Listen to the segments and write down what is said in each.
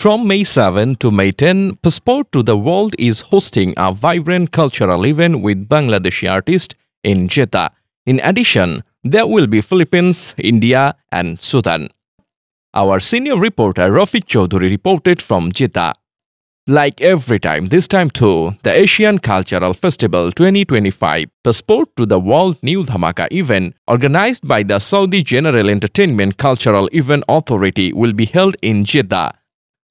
From May 7 to May 10, Passport to the World is hosting a vibrant cultural event with Bangladeshi artists in Jeddah. In addition, there will be Philippines, India, and Sudan. Our senior reporter Rafiq Chaudhuri reported from Jeddah. Like every time, this time too, the Asian Cultural Festival 2025 Passport to the World New Dhamaka event, organized by the Saudi General Entertainment Cultural Event Authority, will be held in Jeddah.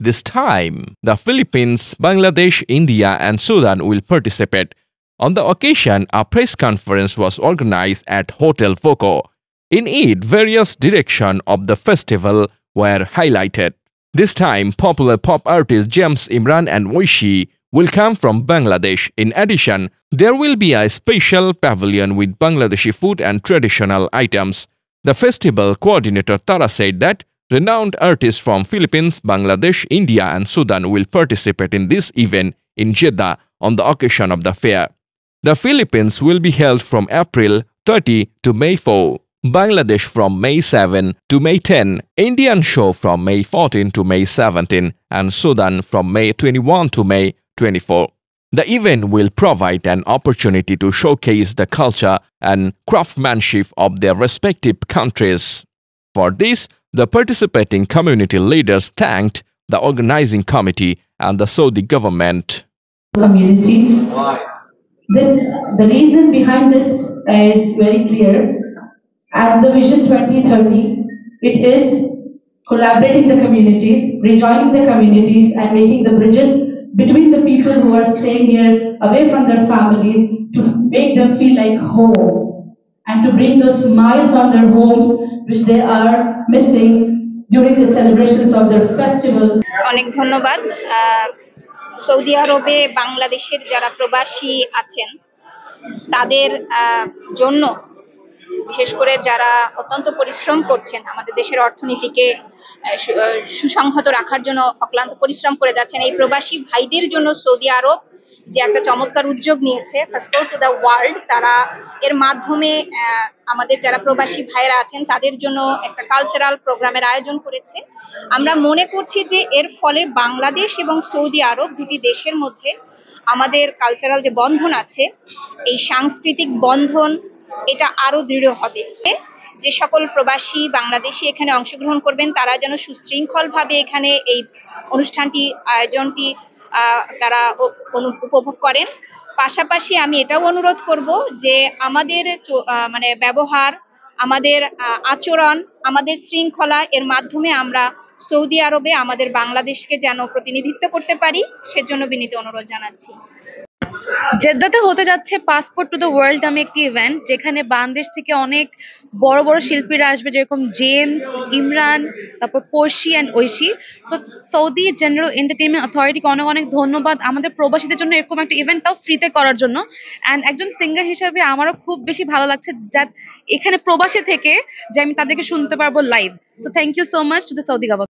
This time, the Philippines, Bangladesh, India, and Sudan will participate. On the occasion, a press conference was organized at Hotel Voco. In it, various directions of the festival were highlighted. This time, popular pop artist James Imran and Oishi will come from Bangladesh. In addition, there will be a special pavilion with Bangladeshi food and traditional items. The festival coordinator Tara said that renowned artists from Philippines, Bangladesh, India, and Sudan will participate in this event in Jeddah on the occasion of the fair. The Philippines will be held from April 30 to May 4, Bangladesh from May 7 to May 10, Indian show from May 14 to May 17, and Sudan from May 21 to May 24. The event will provide an opportunity to showcase the culture and craftsmanship of their respective countries. For this, the participating community leaders thanked the organizing committee and the Saudi government. Community. The reason behind this is very clear. As the Vision 2030, it is collaborating the communities, rejoining the communities, and making the bridges between the people who are staying here, away from their families, to make them feel like home, and to bring those smiles on their homes, which they are missing during the celebrations of their festivals. অনেক ধন্যবাদ। Saudi আরবে বাংলাদেশের যারা প্রবাসী আছেন তাদের জন্য, বিশেষ করে যারা অত্যন্ত পরিশ্রম করছেন, আমাদের দেশের অর্থনীতিকে সুসংহত রাখার জন্য অক্লান্ত পরিশ্রম করে যাচ্ছেন, এই প্রবাসী ভাইদের জন্য সৌদি আরব যে একটা চমৎকার উদ্যোগ নিয়েছে পাসপোর্ট টু দ্য ওয়ার্ল্ড, তারা এর মাধ্যমে আমাদের যারা প্রবাসী ভাইরা আছেন তাদের জন্য একটা কালচারাল প্রোগ্রামের আয়োজন করেছে। আমরা মনে করছি যে এর ফলে বাংলাদেশ এবং সৌদি আরব দুটি দেশের মধ্যে আমাদের কালচারাল যে বন্ধন আছে, এই সাংস্কৃতিক বন্ধন এটা আরো দৃঢ় হবে। যে সকল প্রবাসী বাংলাদেশি এখানে অংশগ্রহণ করবেন তারা যেন সুশৃঙ্খলভাবে এখানে এই অনুষ্ঠানটি আয়োজনটি তারা উপভোগ করেন। পাশাপাশি আমি এটাও অনুরোধ করব যে আমাদের ব্যবহার, আমাদের আচরণ, আমাদের শৃঙ্খলা এর মাধ্যমে আমরা সৌদি আরবে আমাদের বাংলাদেশকে যেন প্রতিনিধিত্ব করতে পারি, সেজন্য বিনীত অনুরোধ জানাচ্ছি। জেদ্দাতে হতে যাচ্ছে পাসপোর্ট টু দ্য ওয়ার্ল্ড নামে একটি ইভেন্ট, যেখানে বাংলাদেশ থেকে অনেক বড় বড় শিল্পীরা আসবে, যেরকম জেমস, ইমরান, তারপর Porshi and Oishi. So Saudi General Entertainment অথরিটিকে অনেক অনেক ধন্যবাদ আমাদের প্রবাসীদের জন্য এরকম একটা ইভেন্টটাও ফ্রিতে করার জন্য। অ্যান্ড একজন সিঙ্গার হিসেবে আমারও খুব বেশি ভালো লাগছে যা এখানে প্রবাসী থেকে যে আমি তাদেরকে শুনতে পারবো live. So thank you so much to the Saudi government.